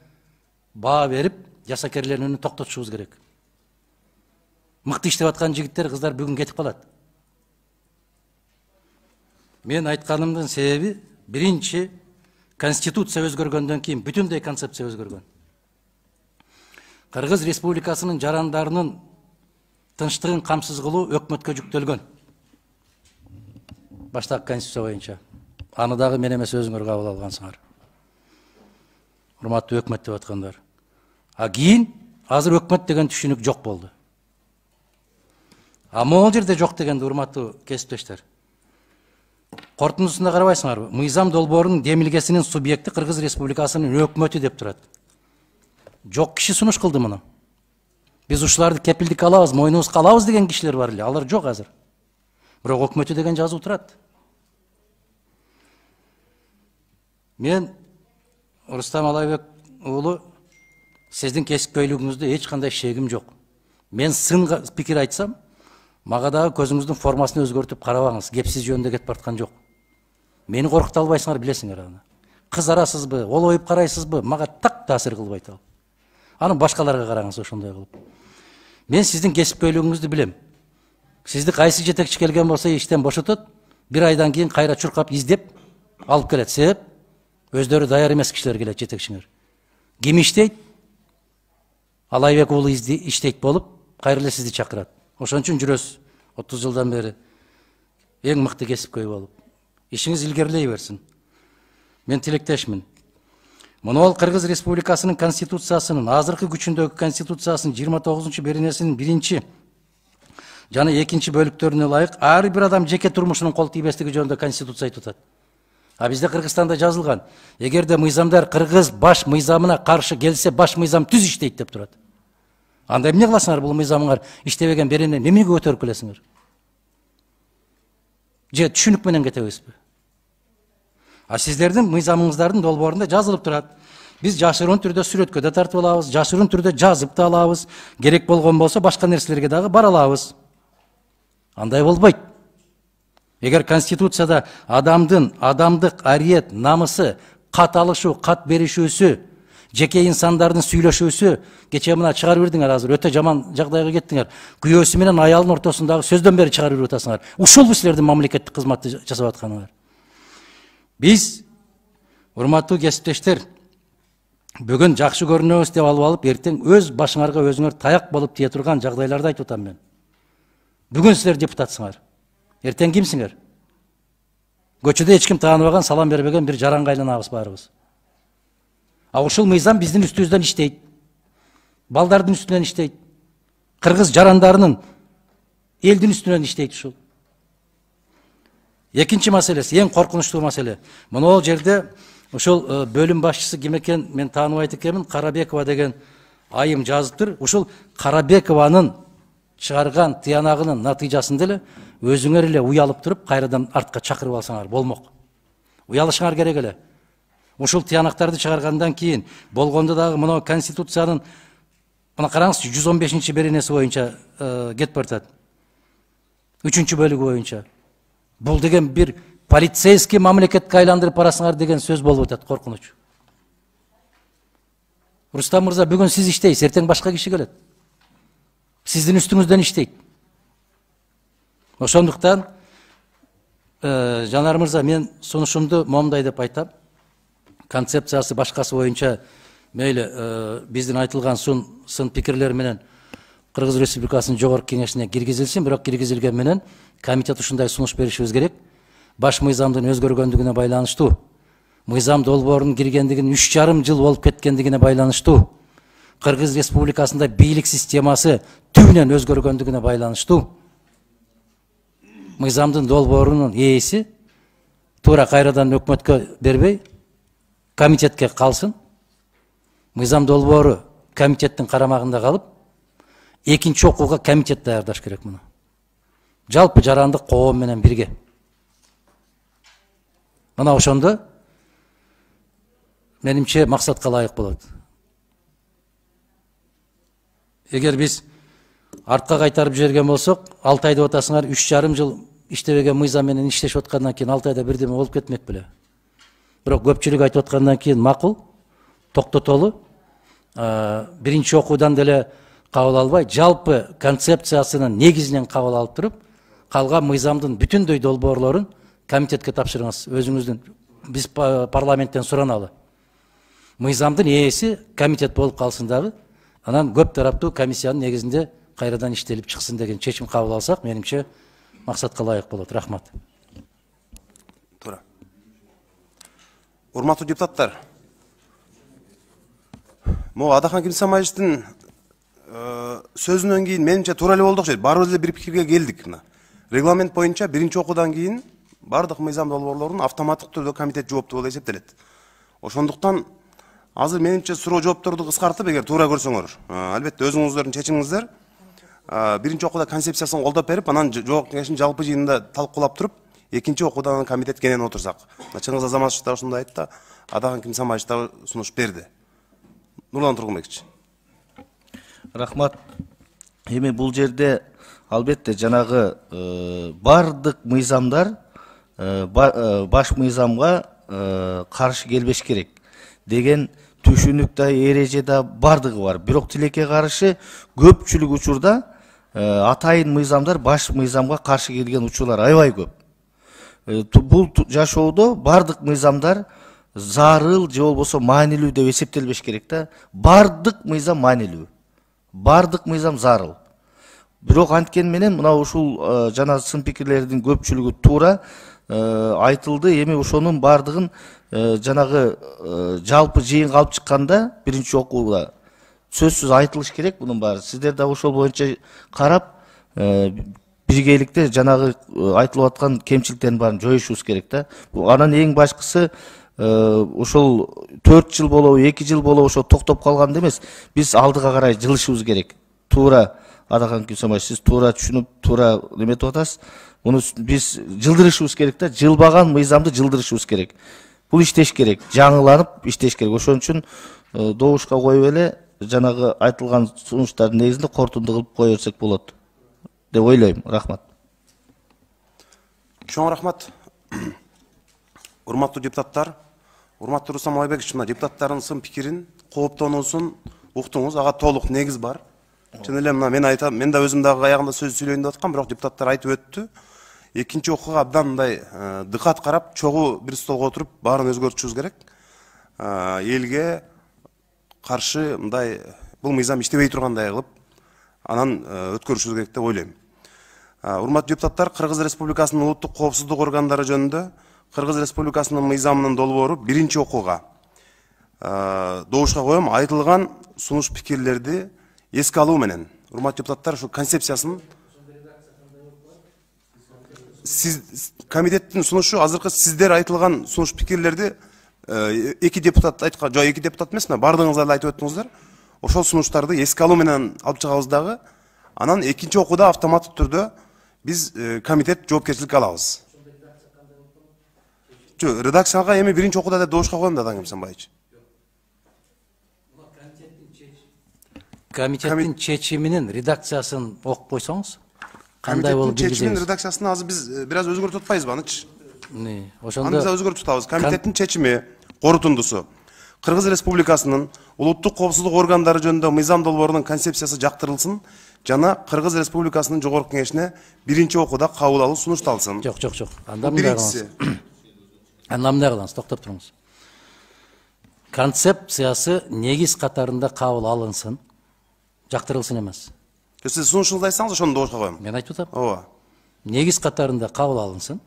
баа берип, жасакерлердин өнүн токтотушубуз керек. Мыкты иштеп аткан жигиттер, кыздар бүгүн кетип калат. Мен айтканымдын себеби биринчи конституция өзгөргөндөн кийин бүтүндөй концепция өзгөргөн. Кыргыз Республикасынын жарандарынын тынчтыгын камсыз кылуу өкмөткө жүктөлгөн. Баштагы конституция боюнча. Аны дагы мен эмес өзүңөр кабыл алгансыңар. Урматтуу өкмөт деп аткандар. А кийин азыр өкмөт деген түшүнүк жок болду. А могул жерде жок дегенди урматтуу кесиптештер. Корутундусунда карабайсыңарбы? Мыйзам долбоорунун демилгесинин субъекти Кыргыз Республикасынын өкмөтү деп турат. Жок киши сунуш кылды муну. Биз ушуларды кепилдик алабыз, мойнубузга алабыз деген кишилер бар эле. Алар жок азыр. Бирок өкмөтү деген жазуу турат. Мен Рустам Алайбек уулу, сиздин кесипкөйлүгүңүздө эч кандай шегим жок. Мен сын пикир айтсам, мага дагы көзүңүздүн формасын өзгөртүп карабаңыз. Кепсиз жөнүндө кетип барткан жок. Мени коркута албайсыңар, билесиңер аны. Кызарасызбы, олоюп карайсызбы, мага так таасир кылбайт ал. Аны башкаларга караңыз ошондой кылып. Мен сиздин кесипкөйлүгүңүздү билем. Сизди кайсы жетекчи келген болсо иштен бошотот, бир айдан кийин кайра чуркап издеп алып келет. Себеп өздөрү даяр эмес кишилер келет жетекчиңер. Ким иштейт? Алайбек уулу иштейт болуп, кайра эле сизди чакырат. Ошон үчүн жүрөсүз. 30 жылдан бері ең мықты кесіпкөй болып. Ишіңіз илгерлей берсін. Мен тилектешмін. Монол Кыргыз Республикасының Конституциясының, азыркы күчүндөгү Конституциясының 29 беренесинин 1 жана 2 бөлүктөрүнө ылайык ар бир адам жеке турмушунун кол тийбестиги жөнүндө Конституция айтып атат. А бизде Кыргызстанда жазылган, эгерде мыйзамдар Кыргыз баш мыйзамына каршы келсе, баш мыйзам түз иштейт деп турат. Анда эмне кыласыңар, бул мыйзамыңар иштебеген берене немеге көтөрүп келесиңер? Же түшүнүк менен кетебизби? А сиздердин мыйзамыңыздардын долбоорунда жазылып турат. Биз жашыруун түрдө сүрөткө да тартып алабыз, жашыруун түрдө жазып да алабыз, керек болгон болсо башка нерселерге дагы бара алабыз. Андай болбойт. Эгер Конституцияда адамдык ариет, намысы, кат алышуу, кат беришүүсү, жеке инсандардын сүйлөшүүсү, кечээ мына чыгарып бердиңер, азыр өтө жаман жагдайга кеттиңер. Күйөөсү менен аялдын ортосундагы сөздөн бери чыгарып берип атасыңар. Ушул силердин мамлекеттик кызматты жасап атканыңар. Биз, урматтуу кесиптештер, бүгүн жакшы көрүнөбүз деп алып, эртең өз башыңарга өзүңөр таяк болуп тие турган жагдайларды айтып атам мен. Бүгүн силер депутатсыңар. Эртең кимсиңер? Көчөдө эч ким тааныбаган, салам бербеген бир жаранга айланабыз баарыбыз. А ушул мыйзам биздин үстүбүздөн иштейт. Балдардын үстүнөн иштейт. Кыргыз жарандарынын элдин үстүнөн иштейт ушул. Экинчи маселеси, эң коркунучтуу маселе. Мына жерде ушул бөлүм башчысы ким экен мен тааныбайт экенмин, Карабекова деген айым жазыптыр. Ушул Карабекованын чыгарган тыянагынын натыйжасында эле өзүңөр эле уялып туруп, кайрадан артка чакырып алсаңар болмок. Уялышыңар керек эле. Ушул тыянактарды чыгаргандан кийин болгондо дагы мына Конституциянын мына караңызчы 115 беренеси боюнча кетип баратат. 3 бөлүгү боюнча. Бул деген бир полицейский мамлекетке айландырып барасыңар деген сөз болуп атат, коркунуч. Рустам мырза, бүгүн сиз иштейсиз, эртең башка киши келет. Сиздин үстүңүздөн иштейт. Ошондуктан Жанар мырза, мен сунушумду момундай деп айтам. Концепциясы башкасы боюнча мейли биздин айтылган сын пикирлер менен Кыргыз Республикасынын жогорку кеңешине киргизилсин, бирок киргизилген менен комитет ушундай сунуш беришибиз керек. Баш мыйзамдын өзгөргөндүгүнө байланыштуу, мыйзам долбоорунун киргендигинин 3,5 жыл болуп кеткендигине байланыштуу, Кыргыз Республикасында бийлик системасы түбүнөн өзгөргөндүгүнө байланыштуу, мыйзамдын долбоорунун ээси туура кайрадан өкмөткө бербей, комитетке калсын, мыйзам долбоору комитеттин карамагында калып, экинчи окууга комитет даярдаш керек муну. Жалпы жарандык коом менен бирге. Мына ошондо менимче максатка ылайык болот. Эгер биз артка кайтарып жиберген болсок, 6 ай деп атасыңар, 3,5 жыл иштебеген мыйзам менен иштешип аткандан кийин 6 айда бирдеме болуп кетмек беле. Бирок көпчүлүк айтып аткандан кийин макул, токтотолу, биринчи окуудан деле кабыл албай, жалпы концепциясынын негизинен кабыл алып туруп, калган мыйзамдын бүтүндөй долбоорлорун комитетке тапшырыңыз. Өзүңүздүн биз парламенттен сураналы. Мыйзамдын ээси комитет болуп калсын дагы, анан көп тараптуу комиссиянын негизинде кайрадан иштелип чыксын деген чечим кабыл алсак, менимче максатка ылайык болот. Рахмат. Туура. Урматтуу депутаттар, могу Адахан Кимсамаевичтин сөзүнөн кийин менимче туура эле болду окшойт. Баарыбыз эле бир пикирге келдик. Регламент боюнча биринчи окуудан кийин бардык мыйзам долбоорлорун автоматтык түрдө комитет жооптуу болуп эсептелет. Ошондуктан азыр менимче суроо жоопторду кыскартып, эгер туура көрсөңөр, албетте өзүңүздөрдүн чечимиңиздер, биринчи окууда концепциясын колдоп берип, анан жогорку кеңештин жалпы жыйынында талкуулап туруп, экинчи окуудан комитет кенен отурсак. Чыңгыз Азаматович да ушундай айтты, Адахан Кимсамаевич да сунуш берди. Нурлан Тургунбекович. Рахмат. Эми бул жерде албетте жанагы бардык мыйзамдар баш мыйзамга каршы келбеш керек деген түшүнүк да, эреже да бардыгы бар. Бирок тилекке каршы көпчүлүк учурда атайын мыйзамдар баш мыйзамга каршы келген учурлар аябай көп. Бул жашоодо бардык мыйзамдар зарыл же болбосо маанилүү деп эсептелбеш керек да. Бардык мыйзам маанилүү. Бардык мыйзам зарыл. Бирок анткени менен мына ушул жана сын пикирлердин көпчүлүгү туура айтылды. Эми ошонун бардыгын жанагы жалпы жыйынга алып чыкканда биринчи окууда сөзсүз айтылыш керек мунун баары. Сиздер да ошол боюнча карап биргеликте жанагы айтылып аткан кемчиликтердин баарын жоюшубуз керек да. Анан эң башкысы ошол 4 жыл болобу, 2 жыл болобу ошо токтоп калганда эмес, биз алдыга карай жылышыбыз керек. Туура Адахан Кюсомович, сиз туура түшүнүп, туура неметип атасыз. Муну биз жылдырышыбыз керек да, жылбаган мыйзамды жылдырышыбыз керек. Бул иштеш керек, жаңыланып иштеш керек. Ошон үчүн добушка коюп эле жанагы айтылган сунуштардын негизинде корутунду кылып кое берсек болот деп ойлойм. Рахмат. Чоң рахмат. Урматтуу депутаттар, урматтуу Руслан Малайбекович, мына депутаттардын сын пикирин, кооптонуусун уктуңуз, ага толук негиз бар. Чын эле мына мен айтам, мен да өзүм дагы аягында сөз сүйлөйүн деп аткам, бирок депутаттар айтып өттү. Экинчи окууга абдан мындай дыкат карап, чогуу бир столго отуруп, баарын өзгөртүшүбүз керек. Элге каршы мындай бул мыйзам иштебей тургандай кылып, анан өткөрүшүбүз керек деп ойлойм. Урматтуу депутаттар, Кыргыз Республикасынын улуттук коопсуздук органдары жөнүндө Кыргыз Республикасынын мыйзамынын долбоору биринчи окууга добушка коем. Айтылган сунуш пикирлерди эске алуу менен, урматтуу депутаттар, ушул концепциясын комитеттин сунушу азыркы сиздер айтылган сунуш пикирлерди эки депутат айткан, жок, эки депутат эмес, бардыгыңыздар да айтып өттүңүздөр. Ошол сунуштарды эске алуу менен алып чыгабыз дагы. Анан экинчи окууда автоматтык түрдө биз комитет жоопкерчиликке алабыз. Редакцияга эми биринчи окууда деп добушка коем да, Адахан Кюсомович. Комитеттин чечиминин редакциясын окуп койсоңуз, кандай болуп комитеттин чечиминин редакциясын азыр биз бир аз өзгөртүп атпайбызбы анычы? Ошондо аны биз өзгөртүп атабыз. Комитеттин чечими, корутундусу Кыргыз Республикасынын улуттук коопсуздук органдары жөнүндө мыйзам долбоорунун концепциясы жактырылсын жана Кыргыз Республикасынын жогорку кеңешине биринчи окууда кабыл алуу сунушталсын. Жок. Анда мындай кылыңыз. Анда мындай кылыңыз, токтоп туруңуз. Концепциясы негиз катарында кабыл алынсын, жактырылсын эмес. Сиз сунушуңузду айтсаңыз, ошону добушка коем. Мен айтып атам. Ооба. Негиз катарында кабыл алынсын.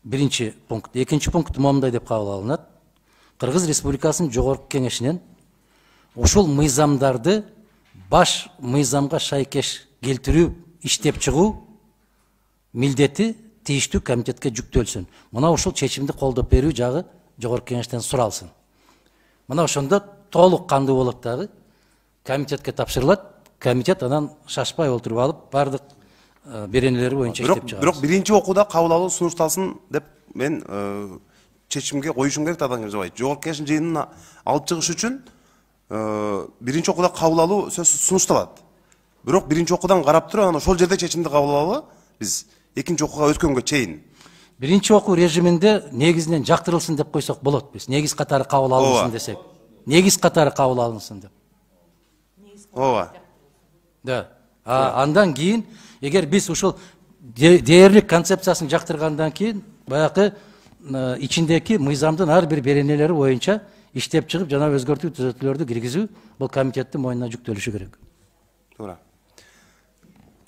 Биринчи пункт. Экинчи пункт момундай деп кабыл алынат. Кыргыз Республикасынын жогорку кеңешинен ушул мыйзамдарды баш мыйзамга шайкеш келтирүү, иштеп чыгуу милдети тийиштүү комитетке жүктөлсүн. Мына ушул чечимди колдоп берүү жагы жогорку кеңештен суралсын. Мына ошондо толук кандуу болот дагы. Комитетке тапшырылат. Комитет анан шашпай олтуруп алып, бардык беренелери боюнча иштеп чыгат. Бирок биринчи окууда кабыл алуу сунушталсын деп мен чечимге коюшум керек да, Адахан Кюсомович. Жогорку кеңештин жыйынына алып чыгыш үчүн биринчи окууда кабыл алуу сөзсүз сунушталат. Бирок биринчи окуудан карап туруп, анан ошол жерде чечимди кабыл алалы биз экинчи окууга өткөнгө чейин. Биринчи окуу режиминде негизинен жактырылсын деп койсок болот биз. Негиз катары кабыл алынсын десек. Негиз катары кабыл алынсын деп. Ооба. Да. Андан кийин, эгер биз ушул дээрлик концепциясын жактыргандан кийин, баягы ичиндеги мыйзамдын ар бир беренелери боюнча иштеп чыгып, жана өзгөртүү түзөтүүлөрдү киргизүү бул комитеттин мойнуна жүктөлүшү керек. Туура.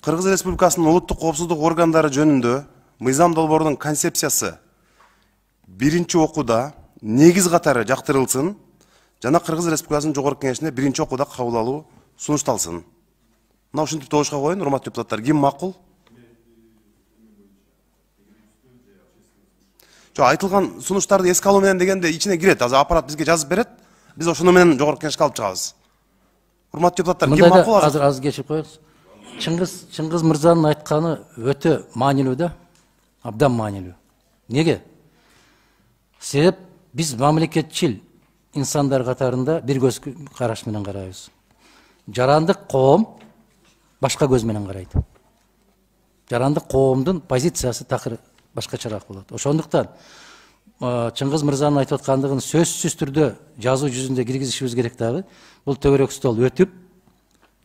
Кыргыз Республикасынын улуттук коопсуздук органдары жөнүндө мыйзам долбоорунун концепциясы биринчи окууда негиз катары жактырылсын жана Кыргыз Республикасынын жогорку кеңешине биринчи окууда кабыл алуу сунушталсын. Мына ушинтип добушка коюн, урматтуу депутаттар. Ким макул? Айтылган сунуштарды эске алуу менен дегенде ичине кирет. Азыр аппарат бизге жазып берет. Биз ошону менен жогорку кеңешке алып чыгабыз. Урматтуу депутаттар, ким макул? Азыр кечирип коебуз. Чыңгыз мырзанын айтканы өтө маанилүү да, абдан маанилүү. Неге? Себеп биз мамлекетчил инсандар катарында бир көз караш менен карайбыз. Жарандык коом башка көз менен карайт. Жарандык коомдун позициясы такыр башкачараак болот. Ошондуктан Чыңгыз мырзанын айтып аткандыгын сөзсүз түрдө жазуу жүзүндө киргизишибиз керек дагы. Бул төгөрөк стол өтүп,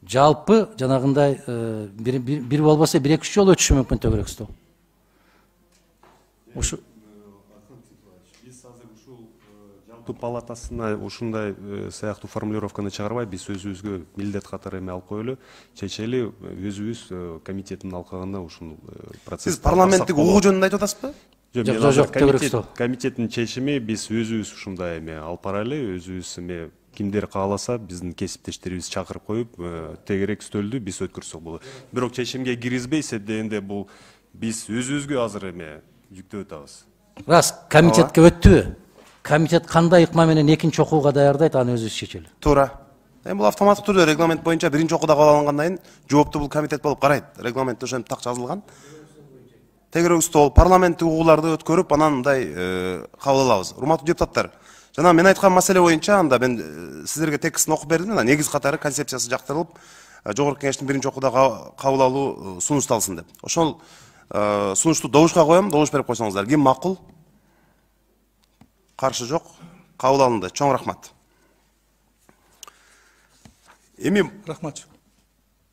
жалпы жанагындай бир болбосо 1-2 жолу өтүшү мүмкүн төгөрөк стол. Биз азыр ушул Жалпы палатасына ушундай сыяктуу формулировканы чыгарбай биз өзүбүзгө милдет катары эме алып коелу, чечели өзүбүз комитеттин алкагында ушул процесс. Сиз парламенттик угуу жөнүндө айтып атасызбы? Жок, комитеттин чечими биз өзүбүз ушундай эме алып барайлы, өзүбүз эме кимдер кааласа биздин кесиптештерибиз чакырып коюп, тегерек стөлдү биз өткөрсөк болот. Бирок чечимге киргизбейсиз дегенде бул биз өзүбүзгө азыр эме жүктөп атабыз. Рас, комитетке өттүбү? Комитет кандай ыкма менен экинчи окууга даярдайт, аны өзүбүз чечели. Туура. Бул автоматтык түрдө регламент боюнча биринчи окууда кабыл алынгандан кийин жооптуу бул комитет болуп карайт. Регламентте ошентип так жазылган. Тегерегүстүү болуп парламенттик угууларды өткөрүп, анан мындай кабыл алабыз. Урматтуу депутаттар, жана мен айткан маселе боюнча анда мен сиздерге текстин окуп бердим, негиз катары концепциясы жактырылып, жогорку кеңештин биринчи окууда кабыл алуу сунушталсын деп. Ошол сунушту добушка коем, добуш берип койсоңуздар. Ким макул? Каршы жок, кабыл алынды. Чоң рахмат. Эми рахмат.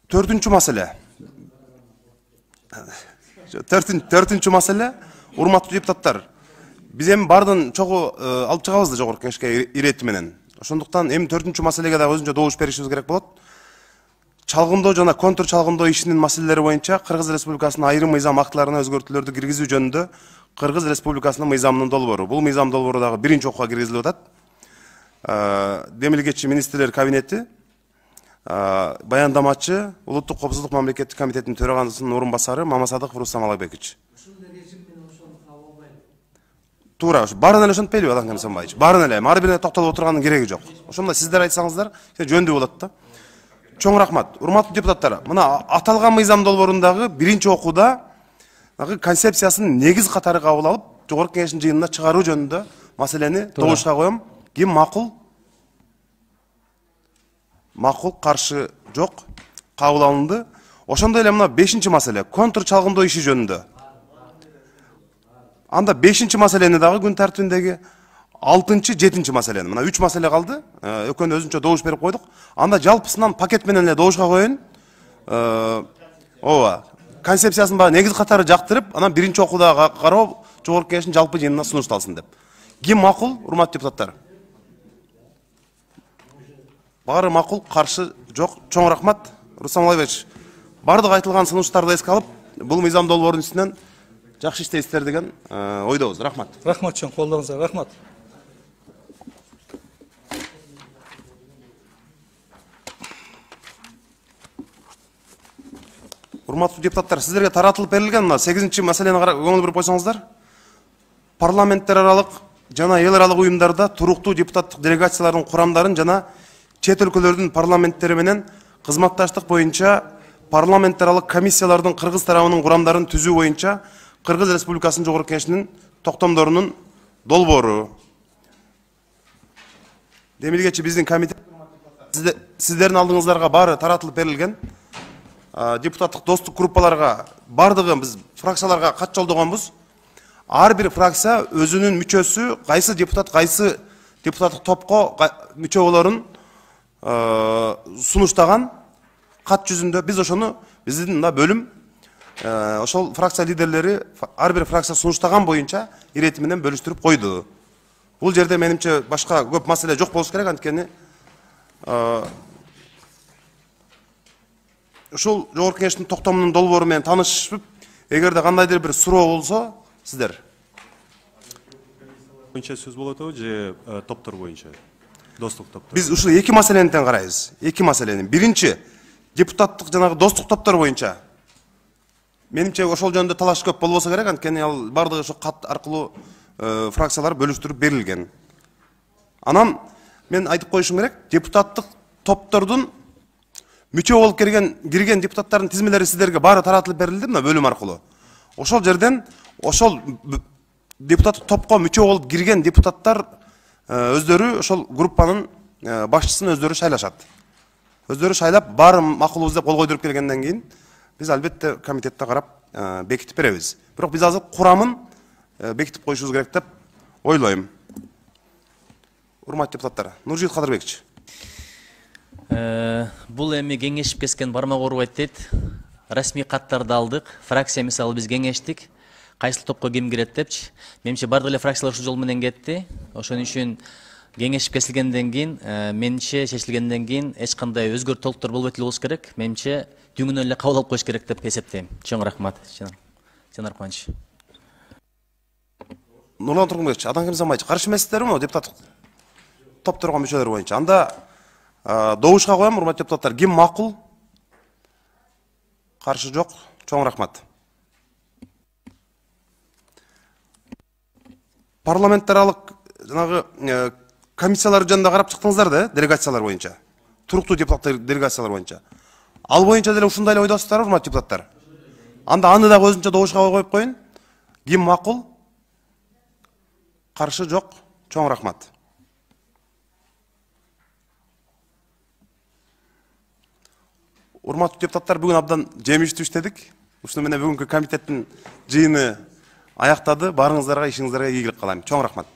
Төртүнчү маселе. Төртүнчү маселе, урматтуу депутаттар. Биз эми бардын чогуу алып чыгабыз да жогорку кеңешке ирети менен. Ошондуктан эми төртүнчү маселеге да өзүнчө добуш беришибиз керек болот. Чалгындоо жана контур чалгындоо ишинин маселелери боюнча Кыргыз Республикасынын айрым мыйзам актыларына өзгөртүүлөрдү киргизүү жөнүндө Кыргыз Республикасынын мыйзамынын долбоору. Бул мыйзам долбоору дагы биринчи окууга киргизилип атат. Демилгечи министрлер кабинети, баяндамачы Улуттук коопсуздук мамлекеттик комитетинин төрагасынын орун басары Мамасадыков Рустам Алайбекович. Туура, баарын эле ошентпейлиби Адан Нысанбаевич? Баарын эле, ар бирине токтолуп отурганын кереги жок. Ошондо сиздер айтсаңыздар, жөндүү болот да. Чоң рахмат. Урматтуу депутаттар, мына аталган мыйзам долбоорундагы биринчи окууда концепциясын негиз катары кабыл алып, жогорку кеңештин жыйынына чыгаруу жөнүндө маселени добушка коем. Ким макул? Макул, каршы жок, кабыл алынды. Ошондой эле мына 5-чи маселе, контур чалгындоо иши жөнүндө. Анда 5-чи маселени дагы күн тартибиндеги 6-чы, 7-чи маселени. Мына 3 маселе калды. Экөөнү өзүнчө добуш берип койдук. Анда жалпысынан пакет менен эле добушка коеюн. Ооба. Концепциясын баа негиз катары жактырып, анан биринчи окууда кароо жогорку кеңештин жалпы жыйынына сунушталсын деп. Ким макул, урматтуу депутаттар? Баары макул, каршы жок. Чоң рахмат. Рустам Алайбекович, бардык айтылган сунуштарды эске алып, бул мыйзам долбоорунун үстүнөн жакшы иштейсиздер деген ойдобуз. Рахмат. Рахмат чоң, колдоңузга рахмат. Урматтуу депутаттар, сиздерге таратылып берилген 8-чи маселени көңүл буруп койсоңуздар. Парламенттер аралык жана эл аралык уюмдарда туруктуу депутаттык делегациялардын курамдарын жана чет өлкөлөрдүн парламенттери менен кызматташтык боюнча парламенттер аралык комиссиялардын кыргыз тарабынын курамдарын түзүү боюнча Кыргыз Республикасынын жогорку кеңешинин токтомдорунун долбоору. Демилгечи биздин комитет сиздердин алдыңыздарга баары таратылып берилген. Депутаттык достук группаларга бардыгы биз фракцияларга кат жолдогонбуз. Ар бир фракция өзүнүн мүчөсү, кайсы депутаттык топко мүчө болорун сунуштаган кат жүзүндө биз ошону биздин мына бөлүм ошол фракция лидерлери ар бир фракция сунуштаган боюнча ирети менен бөлүштүрүп койду. Бул жерде менимче башка көп маселе жок болуш керек, анткени ушул жогорку кеңештин токтомунун долбоору менен таанышып, эгерде кандайдыр бир суроо болсо, сиздер боюнча сөз болот же топтор боюнча? Достук топтор. Биз ушул эки маселени тең карайбыз. Эки маселени. Биринчи, депутаттык жанагы достук топтор боюнча. Менимче ошол жөнүндө талаш көп болбосо керек, анткени ал бардыгы ошо кат аркылуу фракциялар бөлүштүрүп берилген. Анан мен айтып коюшум керек, депутаттык топтордун мүчө болуп кирген депутаттардын тизмелери сиздерге баары таратылып берилди мына бөлүм аркылуу. Ошол жерден ошол депутаттык топко мүчө болуп кирген депутаттар өздөрү ошол группанын башчысын өздөрү шайлашат. Өздөрү шайлап баары макулбуз деп кол койдуруп келгенден кийин биз албетте комитетте карап бекитип беребиз. Бирок биз азыр курамын бекитип коюшубуз керек деп ойлойм. Урматтуу депутаттар, Нуржигит Кадырбекович. Бул эми кеңешип кескен бармак урубайт дейт. Расмий каттарды алдык. Фракция мисалы биз кеңештик. кайсыл топко ким кирет депчи. Менимче бардык эле фракциялар ушул жол менен кетти. Ошон үчүн кеңешип кесилгенден кийин, менимче чечилгенден кийин эч кандай өзгөртүү толуктар болбойт эле болуш керек. Менимче түңүнөн эле кабыл алып коюш керек деп эсептейм. Чоң рахмат. Жанар Кубаныч. Нурлан Тургунбекович, адан ким замайчы? Каршы эмессиздерби депутат топторго мүчөлөр боюнча? Анда добушка коем, урматтуу депутаттар. Ким макул? Каршы жок. Чоң рахмат. Парламентаралык жанагы комиссиялар жанында карап чыктыңыздар да, делегациялар боюнча. Туруктуу депутаттар делегациялар боюнча. Ал боюнча деле ушундай эле ойдосуздар, урматтуу депутаттар. Анда аны да өзүнчө добушка коюп коюн. Ким макул? Каршы жок. Чоң рахмат. Урматтуу депутаттар, бүгүн абдан жемиштүү иштедик. Ушуну менен бүгүнкү комитеттин жыйыны аяктады. Барыңыздарга, ишиңиздерге ийгилик каалайм. Чоң рахмат.